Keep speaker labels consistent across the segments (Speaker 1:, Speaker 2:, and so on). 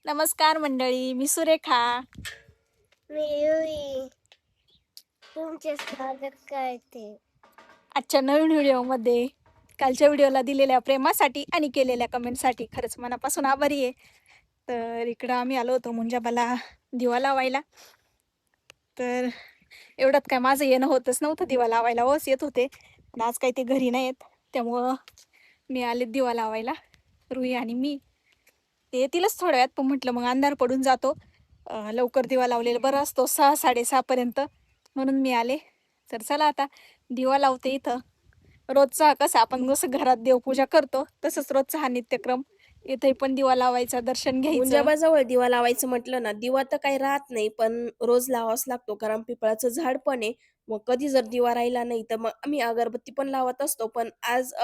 Speaker 1: नमस्कार मंडळी, मी सुरेखा.
Speaker 2: मी युई तुमचे स्वागत करते.
Speaker 1: आजच्या नवीन व्हिडिओमध्ये कालच्या व्हिडिओला दिलेल्या प्रेमासाठी आणि केलेल्या कमेंटसाठी खरंच मनापासून आभारी आहे. तर इकडं आम्ही आलो होतो मुंजाबाला दिवा लावायला. तर एवढ्यात काय माझं येणं होतच नव्हतं दिवा लावायला, ओस येत होते. पण आज काही ते घरी नाही येत, त्यामुळं मी आले दिवा लावायला, रुई आणि मी. ते येतीलच थोड्या वेळात, पण म्हटलं मग अंधार पडून जातो, लवकर दिवा लावलेला बरं असतो 6-6:30पर्यंत, म्हणून मी आले. तर चला आता दिवा लावते इथं. रोजचा कसं आपण जसं घरात देवपूजा करतो तसंच रोजचा हा नित्यक्रम. इथे पण दिवा लावायचा, दर्शन घ्यायचं.
Speaker 3: मुंजाबाजवळ दिवा लावायचं म्हटलं ना, दिवा तर काही राहत नाही, पण रोज लावावाच लागतो कारण पिंपळाचं झाड पण आहे. मग कधी जर दिवा राहिला नाही तर मग आम्ही अगरबत्ती पण लावत असतो. पण आज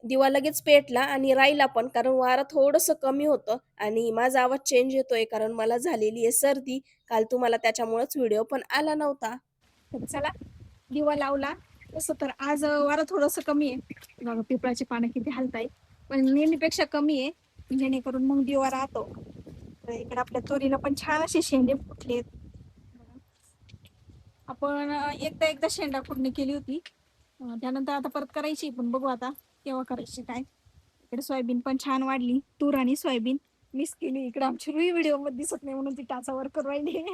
Speaker 3: दिवा लगेच पेटला आणि राहिला पण, कारण वारं थोडंसं कमी होतं आणि माझा आवाज चेंज येतोय कारण मला झालेली आहे सर्दी. काल तुम्हाला त्याच्यामुळेच व्हिडिओ पण आला नव्हता.
Speaker 1: तर चला दिवा लावला. तसं तर आज वारं थोडंसं कमी आहे बघा, पिपळाची पानं किती हलताय, पण नेहमीपेक्षा कमी आहे, जेणेकरून मग दिवा राहतो. तर इकडे आपल्या तोरीला पण छान असे शेंडे फुटलेत. आपण एकदा शेंडा फुटणी केली होती, त्यानंतर आता परत करायची, पण बघू आता केव्हा करायची काय. इकडे सोयाबीन पण छान वाढली, तूर आणि सोयाबीन मिस केली. इकडे आमची रुई व्हिडिओ मध्ये दिसत नाही म्हणून ती टाचावर करू राहिली.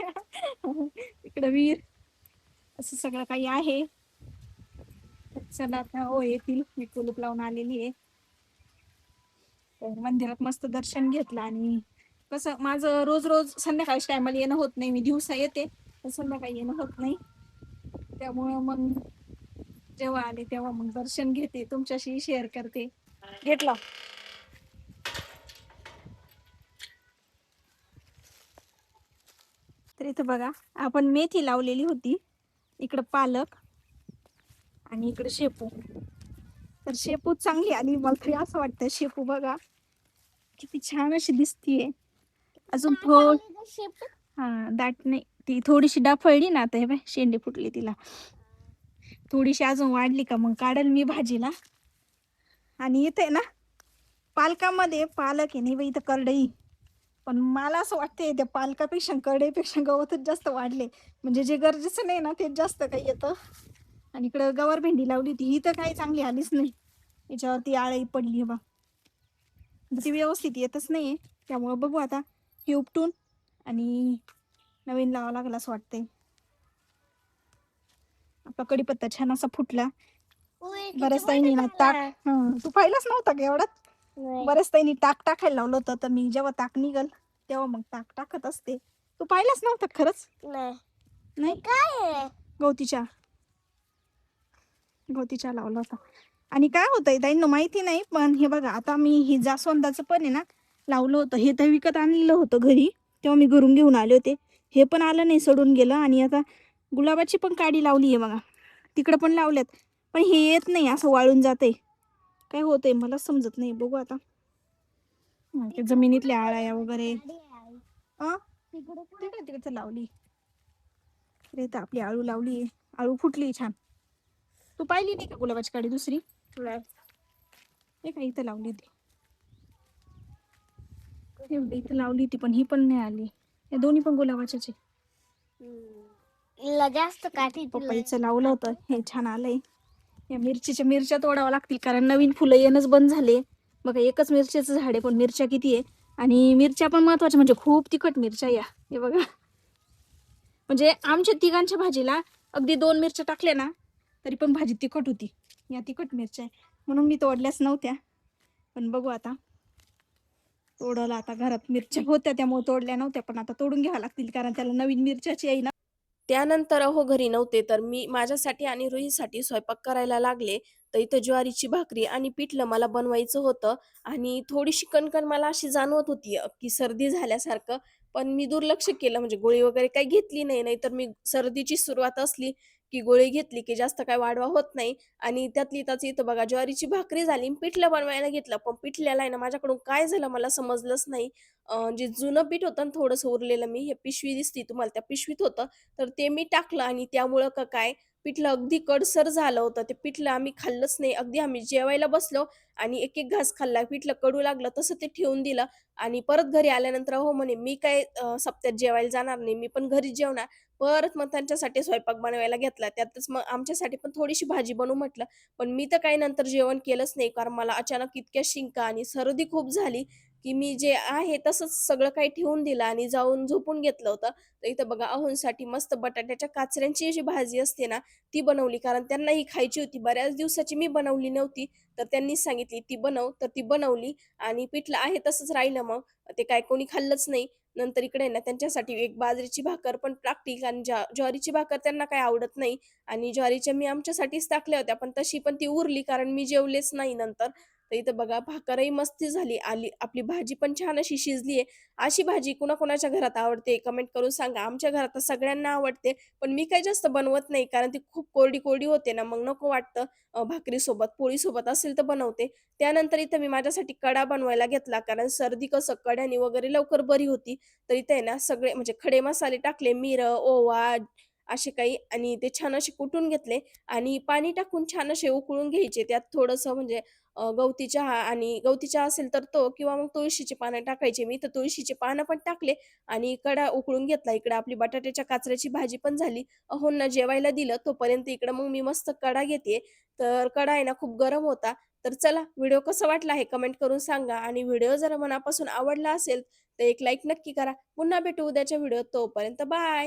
Speaker 1: इकडे विहीर, असं सगळं काही आहे. चला आता हो येतील, मी कुलूप लावून आलेली आहे. तर मंदिरात मस्त दर्शन घेतलं. आणि कसं माझं रोज रोज संध्याकाळच्या टायमाला येणं होत नाही, मी दिवसा येते पण संध्याकाळी येणं होत नाही, त्यामुळं मग जेव्हा आले तेव्हा मग दर्शन घेते, तुमच्याशी शेअर करते. घेतला. तर इथं बघा, आपण मेथी लावलेली होती, इकडं पालक आणि इकडे शेपू. तर शेपू चांगली आली, मला तरी असं वाटतं. शेपू बघा किती छान अशी दिसतीये. अजून हा दाट नाही, ती थोडीशी डाफळली ना आता, हे बाय शेंडी फुटली तिला. थोडीशी अजून वाढली का मग काढल मी भाजीला. आणि इथे ना पालकामध्ये पालक आहे नाही बाई, इथं करडई. पण मला असं वाटते त्या पालकापेक्षा करडईपेक्षा गवतच जास्त वाढले, म्हणजे जे गरजेचं नाही ना तेच जास्त काही येतं. आणि इकडं गवार भेंडी लावली होती, ही तर काही चांगली आलीच नाही, याच्यावरती आळी पडली बा, ती व्यवस्थित येतच नाहीये. त्यामुळं बघू आता ही उपटून आणि नवीन लावा लागेल असं वाटतंय. आपला कडीपत्ता छान असा फुटला. बऱ्याच ताईंनी ना ताक, तू पाहिलंच नव्हता का एवढ्यात. बऱ्याच ताईंनी ताक टाकायला लावलं होतं, तर मी जेव्हा ताक निघल तेव्हा मग ताक टाकत असते. तू पाहिलंच नव्हतं खरंच. नाही
Speaker 2: काय
Speaker 1: गवतीच्या गवतीच्या लावला होता. आणि काय होतंय ताईंना माहिती नाही, पण हे बघा आता मी ही जास्वंदाचं पण आहे ना लावलं होतं. हे तर विकत आणलेलं होतं घरी, तेव्हा मी घरून घेऊन आले होते. हे पण आलं नाही, सडून गेलं. आणि आता गुलाबाची पण काडी लावली आहे बघा, तिकडं पण लावल्यात, पण हे येत नाही, असं वाळून जाते. काय होतंय मला समजत नाही, बघू आता. ते जमिनीतल्या आळ्या वगैरे तिकडचं लावली. तर आपली आळू लावली, आळू फुटली छान. तू पाहिली नाही का गुलाबाची काडी दुसरी? हे काय इथं लावली होती, इथं लावली होती, पण ही पण नाही आली. या दोन्ही पण गुलाबाच्याच आहे.
Speaker 2: जास्त काठी
Speaker 1: पपईचं लावलं होतं, हे छान आलंय. या मिरच्या तोडावं लागतील, कारण नवीन फुलं येणंच बंद झाले. बघा एकच मिरच्याचं झाड आहे, पण मिरच्या किती आहे. आणि मिरच्या पण महत्वाच्या, म्हणजे खूप तिखट मिरच्या या. हे बघा, म्हणजे आमच्या तिघांच्या भाजीला अगदी 2 मिरच्या टाकल्या ना तरी पण भाजी तिखट होती. या तिखट मिरच्या आहे, म्हणून मी तोडल्याच नव्हत्या. पण बघू आता, तोडायला आता घरात मिरच्या होत्या त्यामुळे तोडल्या नव्हत्या, पण आता तोडून घ्याव्या लागतील, कारण त्याला नवीन मिरच्याची आहे ना.
Speaker 3: त्यानंतर घरी नव्हते तर मी माझ्यासाठी आणि रुहीसाठी स्वयंपाक करायला लागले. तर इथं ज्वारीची भाकरी आणि पिठलं मला बनवायचं होतं आणि थोडीशी कणकण मला अशी जाणवत होती की सर्दी झाल्यासारखं. पण मी दुर्लक्ष केलं, म्हणजे गोळी वगैरे काही घेतली नाही. नाहीतर मी सर्दीची सुरुवात असली की गोळी घेतली की जास्त काय वाढवा होत नाही. आणि त्यातली त्याच इथं बघा ज्वारीची भाकरी झाली, पिठलं बनवायला घेतलं, पण पिठल्याला आहे ना माझ्याकडून काय झालं मला समजलंच नाही. जे जुनं पीठ होतं ना थोडंसं उरलेलं, मी हे पिशवी दिसती तुम्हाला त्या पिशवीत होतं, तर ते मी टाकलं आणि त्यामुळं काय पिठलं अगदी कडसर झालं होतं. ते पिठलं आम्ही खाल्लंच नाही. अगदी आम्ही जेवायला बसलो आणि एक-एक घास खाल्ला. पिठलं कडू लागलं तसं ते ठेवून दिलं आणि परत घरी आल्यानंतर "हो," म्हणे, "मी काय सप्त्यात जेवायला जाणार नाही. मी पण घरीच जेवणार." परत मग त्यांच्यासाठी स्वयंपाक बनवायला घेतला. त्यातच मग आमच्यासाठी पण थोडीशी भाजी बनवू म्हटलं. पण मी तर काही नंतर जेवण केलंच नाही. कारण मला अचानक इतक्या शिंका आणि सर्दी खूप झाली, की मी जे आहे तसंच सगळं काही ठेवून दिलं आणि जाऊन झोपून घेतलं होतं. तर इथं बघा अहोंसाठी मस्त बटाट्याच्या काचऱ्यांची जी भाजी असते ना, ती बनवली. कारण त्यांना ही खायची होती. बऱ्याच दिवसाची मी बनवली नव्हती. तर त्यांनीच सांगितली, "ती बनव." तर ती बनवली आणि पिठलं आहे तसंच राहिलं मग. ते काय कोणी खाल्लंच नाही. नंतर इकडे आहे ना त्यांच्यासाठी एक बाजरीची भाकर पण टाकली कारण ज्वारीची भाकर त्यांना काही आवडत नाही आणि ज्वारीच्या मी आमच्यासाठीच टाकल्या होत्या, पण तशी पण ती उरली कारण मी जेवलेच नाही नंतर. तर इथं बघा भाकरही मस्त झाली. आपली भाजी पण छान अशी शिजली आहे. अशी भाजी कुणाकुणाच्या घरात आवडते कमेंट करून सांगा. आमच्या घरात तर सगळ्यांना आवडते, पण मी काही जास्त बनवत नाही कारण ती खूप कोरडी-कोरडी होते ना, मग नको वाटतं. भाकरीसोबत, पोळीसोबत असेल तर बनवते. त्यानंतर इथं मी माझ्यासाठी कडा बनवायला घेतला कारण सर्दी कसं कढ्याने वगैरे लवकर बरी होती. तर इथे आहे ना सगळे म्हणजे खडे मसाले टाकले, मिरं, ओवा असे काही आणि ते छान असे कुटून घेतले आणि पाणी टाकून छान असे उकळून घ्यायचे. त्यात थोडंसं म्हणजे गवती चहा आणि गवती चहा असेल तर तो किंवा मग तुळशीची पानं टाकायची. मी तर तुळशीची पानं पण टाकले आणि कडा उकळून घेतला. इकडे आपली बटाट्याच्या काचऱ्याची भाजी पण झाली. अहोंना जेवायला दिलं. तोपर्यंत इकडं मग मी मस्त कडा घेतेय. तर कडा आहे ना खूप गरम होता. तर चला व्हिडिओ कसा वाटला हे कमेंट करून सांगा आणि व्हिडिओ जर मनापासून आवडला असेल तर एक लाईक नक्की करा. पुन्हा भेटू उद्याच्या व्हिडिओत. तोपर्यंत बाय.